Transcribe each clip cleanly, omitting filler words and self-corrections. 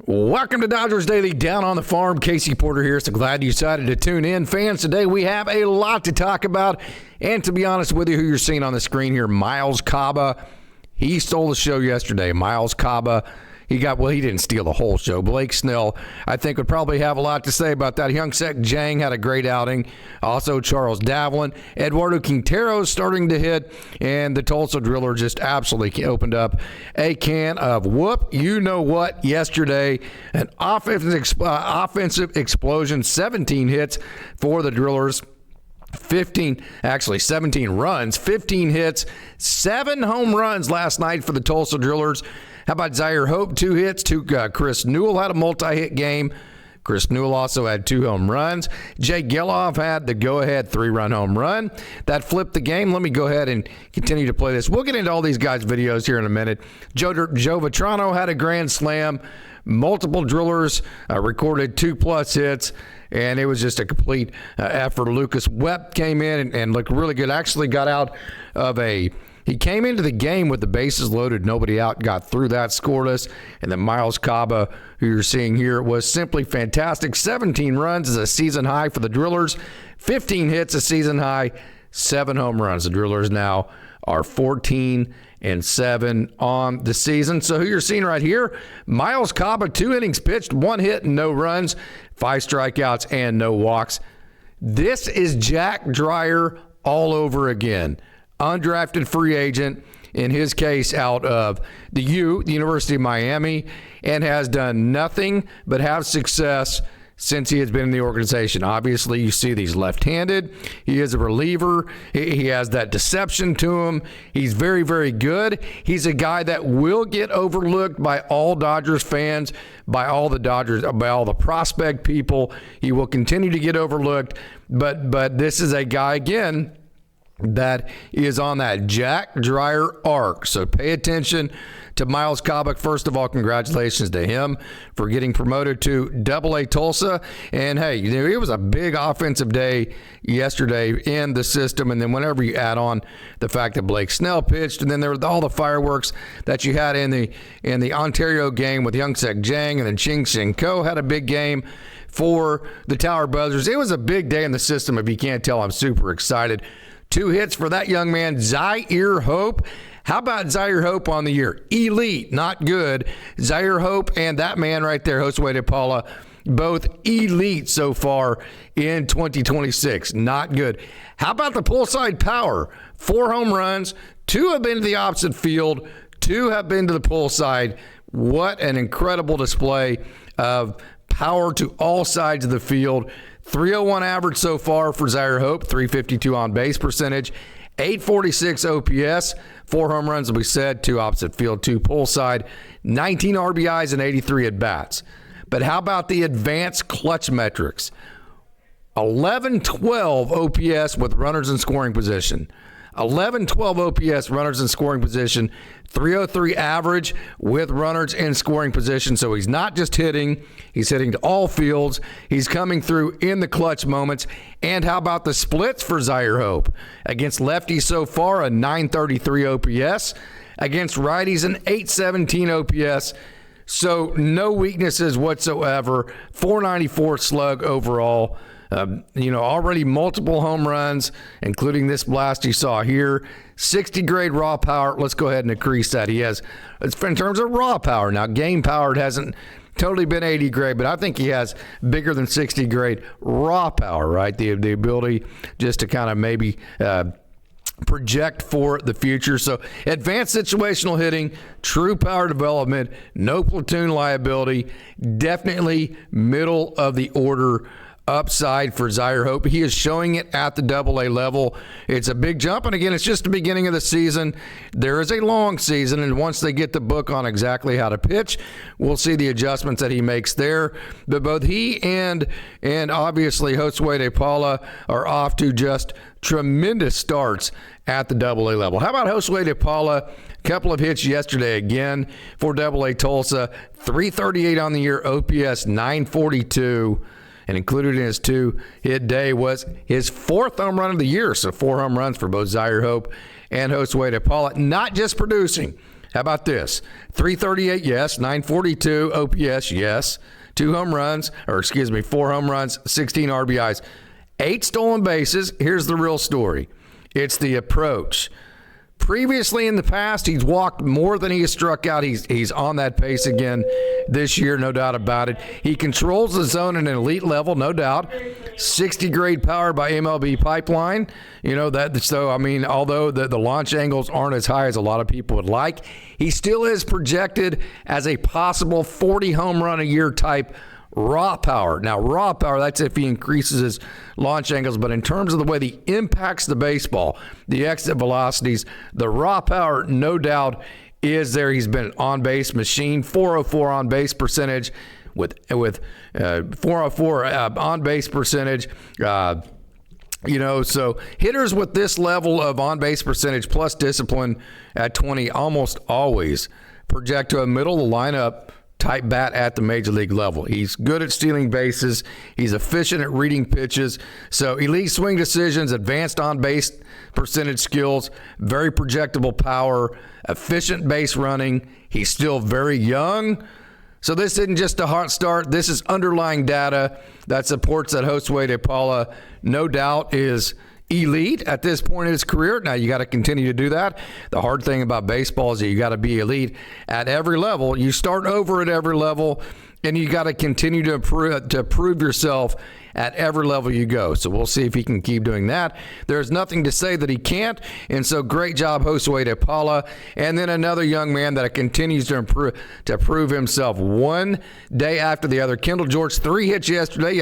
Welcome to Dodgers Daily Down on the Farm. Casey Porter here. So glad you decided to tune in. Fans, today we have a lot to talk about. And to be honest with you, who you're seeing on the screen here, Miles Caba, he stole the show yesterday. Miles Caba, he didn't steal the whole show. Blake Snell, I think, would probably have a lot to say about that. Hyung-Sik Jang had a great outing. Also, Charles Davalan. Eduardo Quintero's starting to hit. And the tulsadrillers just absolutely opened up a can of whoop. You know what? Yesterday, an offensive explosion, 17 hits for the drillers. 17 runs, 15 hits, 7 home runs last night for the tulsadrillers. How about Zaire Hope? 2 hits. Chris Newell had a multi-hit game. Chris Newell also had 2 home runs. Jay Geloff had the go-ahead 3-run home run. That flipped the game. Let me go ahead and continue to play this. We'll get into all these guys' videos here in a minute. Joe Vitrano had a grand slam. Multiple drillers recorded 2+ hits. And it was just a complete effort. Lucas Webb came in and looked really good. Actually got out of he came into the game with the bases loaded, nobody out, got through that scoreless. And then Miles Caba, who you're seeing here, was simply fantastic. 17 runs is a season high for the drillers. 15 hits, a season high. 7 home runs. The drillers now are 14-7 on the season. So who you're seeing right here, Miles Caba, 2 innings pitched, 1 hit and no runs, 5 strikeouts and no walks. This is Jack Dreyer all over again. Undrafted free agent, in his case out of the University of Miami, and has done nothing but have success since he has been in the organization. Obviously, you see he's left-handed. He is a reliever. He has that deception to him. He's very, very good. He's a guy that will get overlooked by all Dodgers fans, by all the prospect people. He will continue to get overlooked. But this is a guy, again, that is on that Jack Dreyer arc. So pay attention to Miles Caba. First of all, congratulations to him for getting promoted to AA Tulsa. And hey, it was a big offensive day yesterday in the system. And then whenever you add on the fact that Blake Snell pitched, and then there were all the fireworks that you had in the Ontario game with Hyung-Sik Jang, and then Ching Ko had a big game for the Tower Buzzers. It was a big day in the system. If you can't tell, I'm super excited. 2 hits for that young man, Zaire Hope. How about Zaire Hope on the year? Elite, not good. Zaire Hope and that man right there, Josue DePaula, both elite so far in 2026. Not good. How about the pull side power? 4 home runs, 2 have been to the opposite field, 2 have been to the pull side. What an incredible display of power to all sides of the field. 301 average so far for Zaire Hope, 352 on base percentage, 846 OPS, 4 home runs, as we said, 2 opposite field, 2 pull side, 19 RBIs and 83 at-bats. But how about the advanced clutch metrics? 1112 OPS with runners in scoring position. 1112 OPS, runners in scoring position, 303 average with runners in scoring position. So he's not just hitting, he's hitting to all fields. He's coming through in the clutch moments. And how about the splits for Zaire Hope? Against lefties so far, a 933 OPS. Against righties, an 817 OPS. So no weaknesses whatsoever. 494 slug overall. Already multiple home runs, including this blast you saw here. 60 grade raw power. Let's go ahead and increase that. It's in terms of raw power. Now, game power, it hasn't totally been 80 grade, but I think he has bigger than 60 grade raw power, right? The ability just to kind of maybe project for the future. So advanced situational hitting, true power development, no platoon liability, definitely middle of the order upside for Zaire Hope. He is showing it at the AA level. It's a big jump, and again, it's just the beginning of the season. There is a long season, and once they get the book on exactly how to pitch, we'll see the adjustments that he makes there. But both he and obviously Josue DePaula are off to just tremendous starts at the AA level. How about Josue DePaula? A couple of hits yesterday again for AA Tulsa. 338 on the year, OPS 942. And included in his 2-hit day was his 4th home run of the year. So 4 home runs for both Zaire Hope and Josue DePaula. Not just producing. How about this? 338, yes. 942 OPS, yes. 4 home runs, 16 RBIs. 8 stolen bases. Here's the real story. It's the approach. Previously in the past, he's walked more than he has struck out. He's on that pace again this year, no doubt about it. He controls the zone at an elite level, no doubt. 60 grade power by MiLB pipeline. Although the launch angles aren't as high as a lot of people would like, he still is projected as a possible 40 home run a year type raw power. Now, raw power, that's if he increases his launch angles, but in terms of the way he impacts the baseball, the exit velocities, the raw power, no doubt, is there. He's been an on-base machine, 404 on-base percentage with 404 on-base percentage. So hitters with this level of on-base percentage plus discipline at 20 almost always project to a middle of the lineup type bat at the major league level. He's good at stealing bases. He's efficient at reading pitches. So elite swing decisions, advanced on-base percentage skills, very projectable power, efficient base running. He's still very young. So this isn't just a hot start. This is underlying data that supports that Josue DePaula, no doubt, is elite at this point in his career. Now, you got to continue to do that. The hard thing about baseball is that you got to be elite at every level. You start over at every level, and you got to continue to prove yourself at every level you go. So we'll see if he can keep doing that. There's nothing to say that he can't, and so great job, Josue DePaula. And then another young man that continues to prove himself one day after the other. Kendall George, 3 hits yesterday.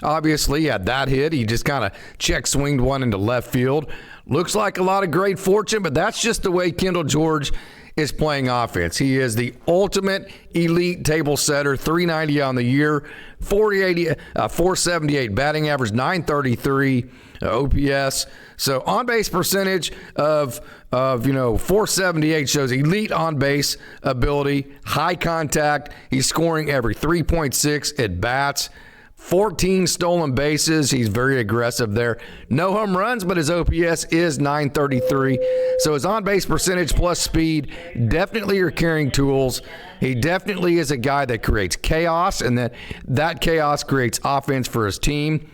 Obviously, he had that hit. He just kind of check-swinged one into left field. Looks like a lot of great fortune, but that's just the way Kendall George is playing offense. He is the ultimate elite table setter, 390 on the year, 478 batting average, 933 OPS. So on-base percentage of 478 shows elite on-base ability, high contact. He's scoring every 3.6 at bats. 14 stolen bases. He's very aggressive there. No home runs, but his OPS is 933. So his on-base percentage plus speed definitely are carrying tools. He definitely is a guy that creates chaos, and that chaos creates offense for his team.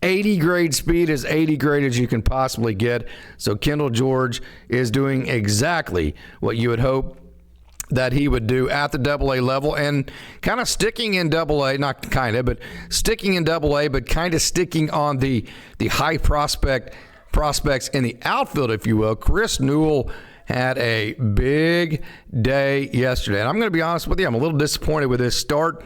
80 grade speed is 80 grade as you can possibly get. So Kendall George is doing exactly what you would hope that he would do at the AA level, and kind of sticking in AA, not kind of, but sticking in AA, but kind of sticking on the high prospects in the outfield, if you will. Chris Newell had a big day yesterday, and I'm going to be honest with you, I'm a little disappointed with his start.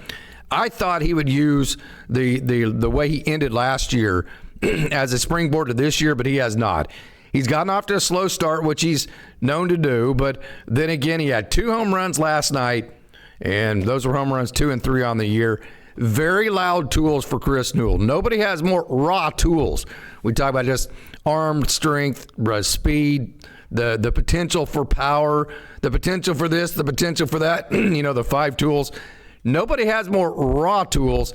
I thought he would use the way he ended last year as a springboard to this year, but he has not. He's gotten off to a slow start, which he's known to do, but then again, he had 2 home runs last night, and those were home runs 2 and 3 on the year. Very loud tools for Chris Newell. Nobody has more raw tools. We talk about just arm strength, speed, the potential for power, the potential for this, the potential for that, the 5 tools. Nobody has more raw tools.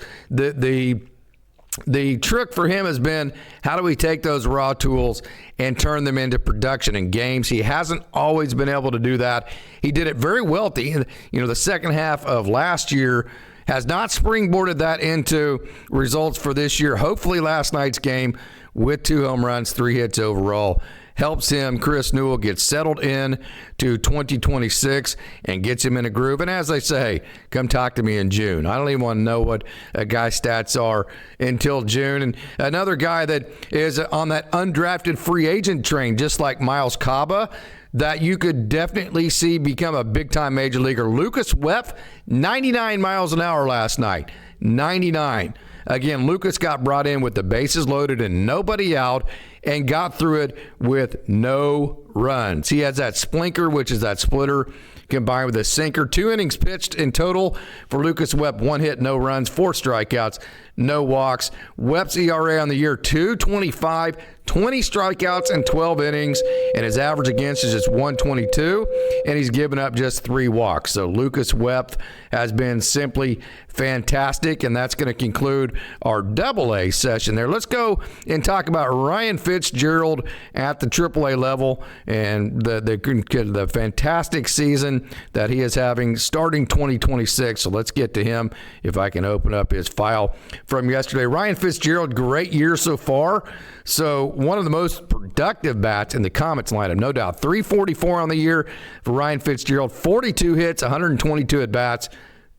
The trick for him has been, how do we take those raw tools and turn them into production in games? He hasn't always been able to do that. He did it very well at the second half of last year, has not springboarded that into results for this year. Hopefully last night's game with 2 home runs, 3 hits overall, helps him, Chris Newell, get settled in to 2026 and gets him in a groove. And as I say, come talk to me in June. I don't even want to know what a guy's stats are until June. And another guy that is on that undrafted free agent train, just like Miles Caba, that you could definitely see become a big-time major leaguer. Lucas Wepf, 99 miles an hour last night. 99. Again, Lucas got brought in with the bases loaded and nobody out, and got through it with no runs. He has that splinker, which is that splitter, combined with a sinker. 2 innings pitched in total for Lucas Wepf. 1 hit, no runs, 4 strikeouts, no walks. Wepf's ERA on the year, 2.25, 20 strikeouts in 12 innings, and his average against is just 1.22, and he's given up just 3 walks. So Lucas Wepf has been simply fantastic, and that's going to conclude our AA session there. Let's go and talk about Ryan Phillips. Fitzgerald at the AAA level and the fantastic season that he is having starting 2026. So let's get to him if I can open up his file from yesterday. Ryan Fitzgerald, great year so far. So one of the most productive bats in the Comets lineup, no doubt. 344 on the year for Ryan Fitzgerald, 42 hits, 122 at-bats,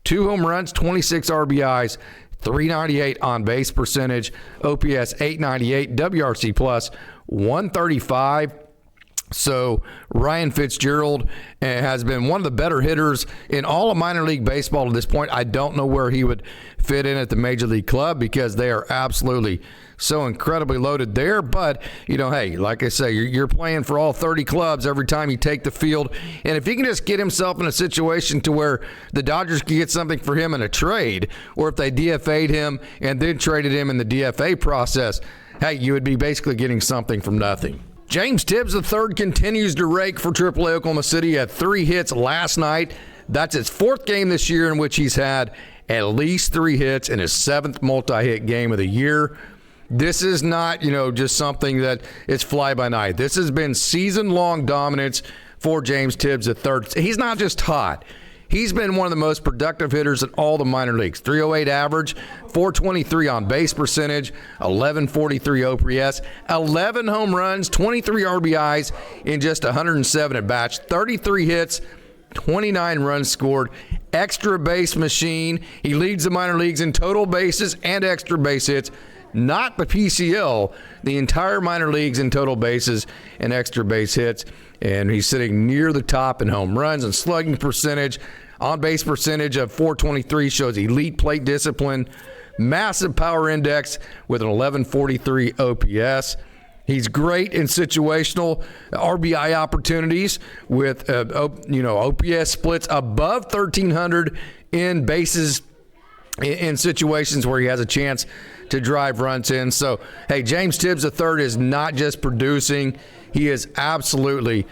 2 home runs, 26 RBIs, 398 on base percentage, OPS 898, WRC plus 135. So Ryan Fitzgerald has been one of the better hitters in all of minor league baseball to this point. I don't know where he would fit in at the major league club because they are absolutely so incredibly loaded there. But, you know, hey, like I say, you're playing for all 30 clubs every time you take the field. And if he can just get himself in a situation to where the Dodgers can get something for him in a trade, or if they DFA'd him and then traded him in the DFA process, hey, you would be basically getting something from nothing. James Tibbs III continues to rake for AAA Oklahoma City. He had 3 hits last night. That's his 4th game this year in which he's had at least 3 hits in his 7th multi-hit game of the year. This is not, just something that is fly-by-night. This has been season-long dominance for James Tibbs III. He's not just hot. He's been one of the most productive hitters in all the minor leagues. 308 average, 423 on base percentage, 1143 OPS, 11 home runs, 23 RBIs in just 107 at-bats, 33 hits, 29 runs scored, extra base machine. He leads the minor leagues in total bases and extra base hits. Not the PCL, the entire minor leagues in total bases and extra base hits. And he's sitting near the top in home runs and slugging percentage. On base percentage of 423 shows elite plate discipline. Massive power index with an 1143 OPS. He's great in situational RBI opportunities with OPS splits above 1,300 in bases in situations where he has a chance to drive runs in. So, hey, James Tibbs III is not just producing. He is absolutely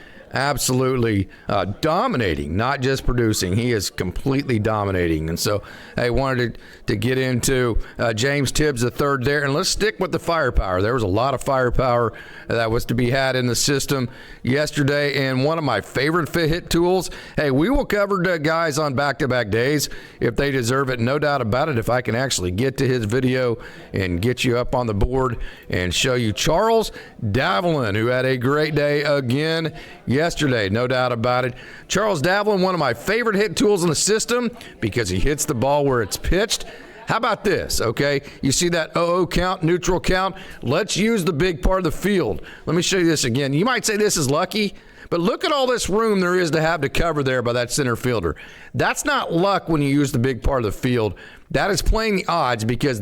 dominating, not just producing. He is completely dominating. And so I wanted to get into James Tibbs III there. And let's stick with the firepower. There was a lot of firepower that was to be had in the system yesterday. And one of my favorite fit hit tools, hey, we will cover the guys on back-to-back days if they deserve it, no doubt about it. If I can actually get to his video and get you up on the board and show you Charles Davalan, who had a great day again yesterday, no doubt about it. Charles Davalan, one of my favorite hit tools in the system because he hits the ball where it's pitched. How about this, okay? You see that 0-0 count, neutral count? Let's use the big part of the field. Let me show you this again. You might say this is lucky, but look at all this room there is to have to cover there by that center fielder. That's not luck when you use the big part of the field. That is playing the odds because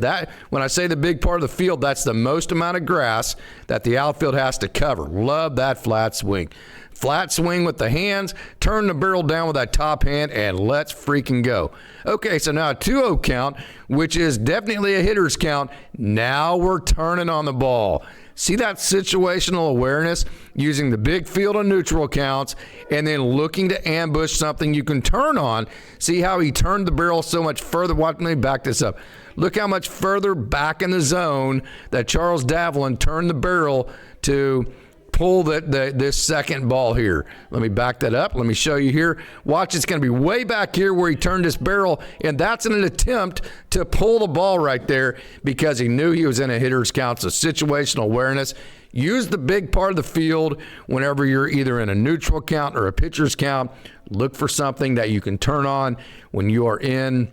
when I say the big part of the field, that's the most amount of grass that the outfield has to cover. Love that flat swing. Flat swing with the hands, turn the barrel down with that top hand, and let's freaking go. Okay, so now a 2-0 count, which is definitely a hitter's count. Now we're turning on the ball. See that situational awareness using the big field and neutral counts and then looking to ambush something you can turn on. See how he turned the barrel so much further. Watch me back this up. Look how much further back in the zone that Charles Davalan turned the barrel to pull this second ball here. Let me back that up. Let me show you here. Watch, it's going to be way back here where he turned his barrel, and that's an attempt to pull the ball right there because he knew he was in a hitter's count. So situational awareness. Use the big part of the field whenever you're either in a neutral count or a pitcher's count. Look for something that you can turn on when you are in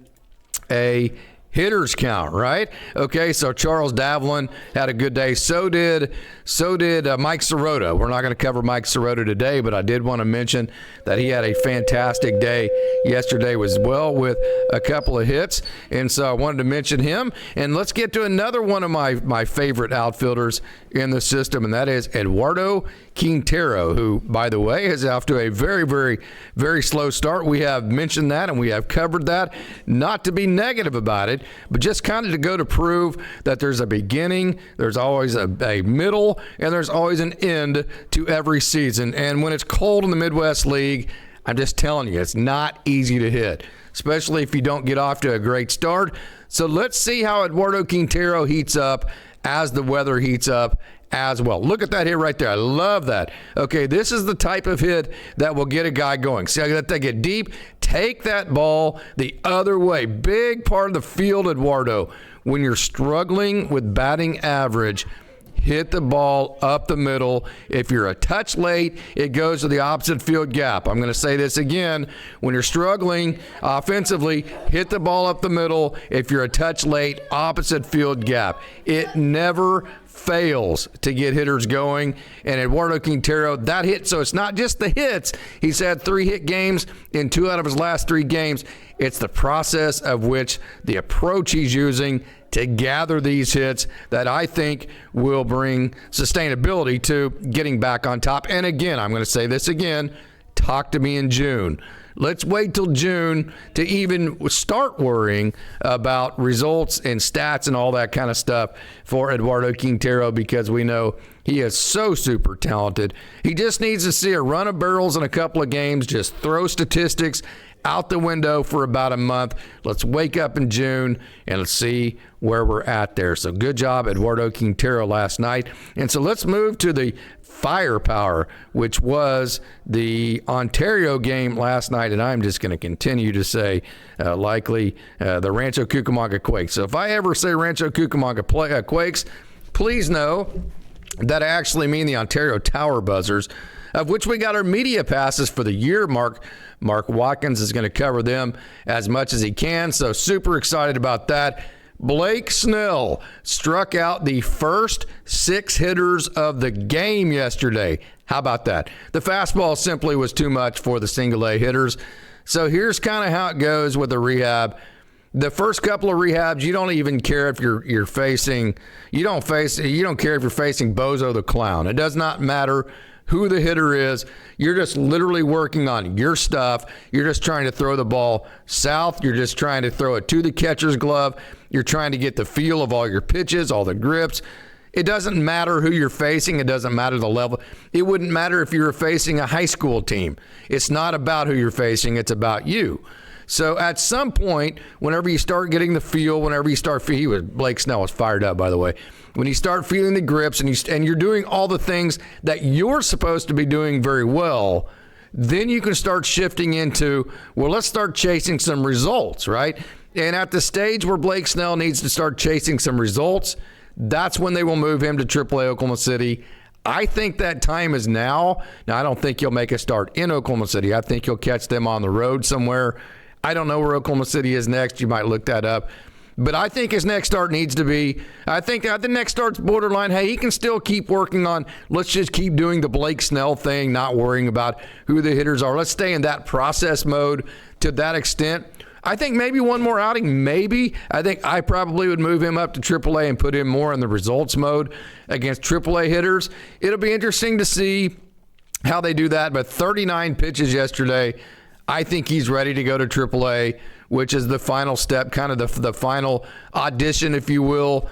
a hitter's count, right? Okay, so Charles Davalan had a good day. So did Mike Sirota. We're not going to cover Mike Sirota today, but I did want to mention that he had a fantastic day yesterday as well with a couple of hits, and so I wanted to mention him. And let's get to another one of my favorite outfielders in the system, and that is Eduardo Quintero, who, by the way, is off to a very, very, very slow start. We have mentioned that, and we have covered that. Not to be negative about it, but just kind of to go to prove that there's a beginning, there's always a middle, and there's always an end to every season. And when it's cold in the Midwest League, I'm just telling you, it's not easy to hit, especially if you don't get off to a great start. So let's see how Eduardo Quintero heats up as the weather heats up as well. Look at that hit right there. I love that. Okay, this is the type of hit that will get a guy going. See, I got to get deep, take that ball the other way. Big part of the field, Eduardo. When you're struggling with batting average, hit the ball up the middle. If you're a touch late, it goes to the opposite field gap. I'm going to say this again. When you're struggling offensively, hit the ball up the middle. If you're a touch late, opposite field gap. It never fails to get hitters going. And Eduardo Quintero, that hit, so it's not just the hits. He's had 3 hit games in 2 out of his last 3 games. It's the process of which the approach he's using to gather these hits that I think will bring sustainability to getting back on top. And again, I'm going to say this again, talk to me in June. Let's wait till June to even start worrying about results and stats and all that kind of stuff for Eduardo Quintero, because we know he is so super talented. He just needs to see a run of barrels in a couple of games, just throw statistics out the window for about a month. Let's wake up in June and let's see where we're at there. So good job, Eduardo Quintero, last night. And so let's move to the firepower, which was the Ontario game last night. And I'm just going to continue to say likely the Rancho Cucamonga Quakes. So if I ever say Rancho Cucamonga Quakes, please know that I actually mean the Ontario Tower Buzzers, of which we got our media passes for the year. Mark Watkins is going to cover them as much as he can, so super excited about that. Blake Snell struck out the first 6 hitters of the game yesterday. How about that? The fastball simply was too much for the single-A hitters. So here's kind of how it goes with the rehab. The first couple of rehabs, you don't even care if you're facing, you don't care if you're facing Bozo the Clown. It does not matter who the hitter is. You're just literally working on your stuff. You're just trying to throw the ball south. You're just trying to throw it to the catcher's glove. You're trying to get the feel of all your pitches, all the grips. It doesn't matter who you're facing. It doesn't matter the level. It wouldn't matter if you were facing a high school team. It's not about who you're facing. It's about you. So at some point, whenever you start getting the feel, Blake Snell was fired up, by the way. When you start feeling the grips and you're doing all the things that you're supposed to be doing very well, then you can start shifting into, well, let's start chasing some results, right? And at the stage where Blake Snell needs to start chasing some results, that's when they will move him to AAA Oklahoma City. I think that time is now. Now, I don't think he'll make a start in Oklahoma City. I think he'll catch them on the road somewhere. I don't know where Oklahoma City is next. You might look that up. But I think his next start needs to be, I think the next start's borderline. Hey, he can still keep working on, let's just keep doing the Blake Snell thing, not worrying about who the hitters are. Let's stay in that process mode to that extent. I think maybe one more outing, maybe. I think I probably would move him up to AAA and put him more in the results mode against AAA hitters. It'll be interesting to see how they do that. But 39 pitches yesterday. I think he's ready to go to AAA, which is the final step, kind of the final audition, if you will,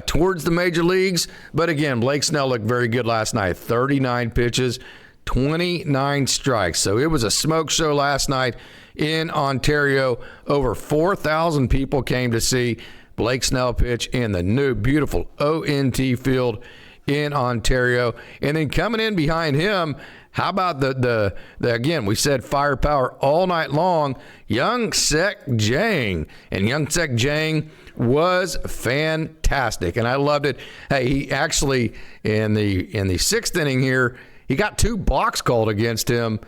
towards the major leagues. But again, Blake Snell looked very good last night. 39 pitches, 29 strikes. So it was a smoke show last night in Ontario. Over 4,000 people came to see Blake Snell pitch in the new beautiful ONT field in Ontario. And then coming in behind him, how about the again, we said firepower all night long, Young-Sek Jang. And Young-Sek Jang was fantastic, and I loved it. Hey, he actually, in the 6th inning here, he got 2 balks called against him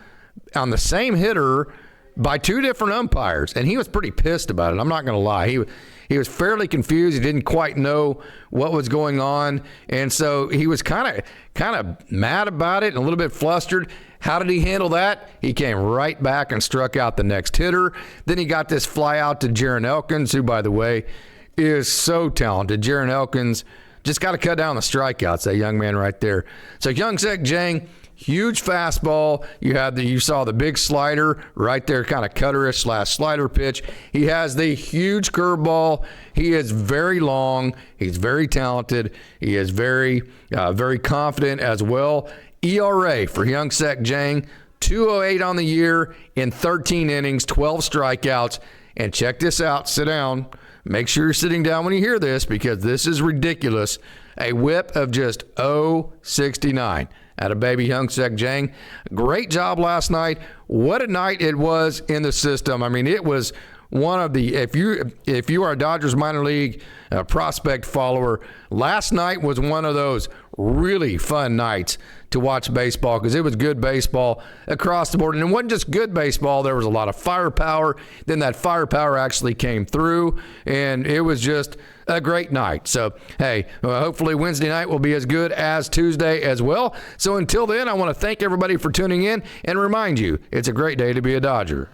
on the same hitter by 2 different umpires, and he was pretty pissed about it. I'm not going to lie. He was fairly confused. He didn't quite know what was going on, and so he was kind of mad about it and a little bit flustered. How did he handle that? He came right back and struck out the next hitter. Then he got this fly out to Jaron Elkins, who, by the way, is so talented. Jaron Elkins just got to cut down the strikeouts, that young man right there. So Young-Sek Jang, huge fastball. You saw the big slider right there, kind of cutterish / slider pitch. He has the huge curveball. He is very long. He's very talented. He is very confident as well. ERA for Young-Sek Jang, 2.08 on the year in 13 innings, 12 strikeouts. And check this out. Sit down. Make sure you're sitting down when you hear this, because this is ridiculous. a whip of just 069 out of baby Hyung-Sik Jang. Great job last night. What a night it was in the system. I mean, it was one of the, if you are a Dodgers minor league prospect follower, last night was one of those really fun nights to watch baseball, because it was good baseball across the board. And it wasn't just good baseball. There was a lot of firepower. Then that firepower actually came through, and it was just a great night. So, hey, hopefully Wednesday night will be as good as Tuesday as well. So until then, I want to thank everybody for tuning in and remind you, it's a great day to be a Dodger.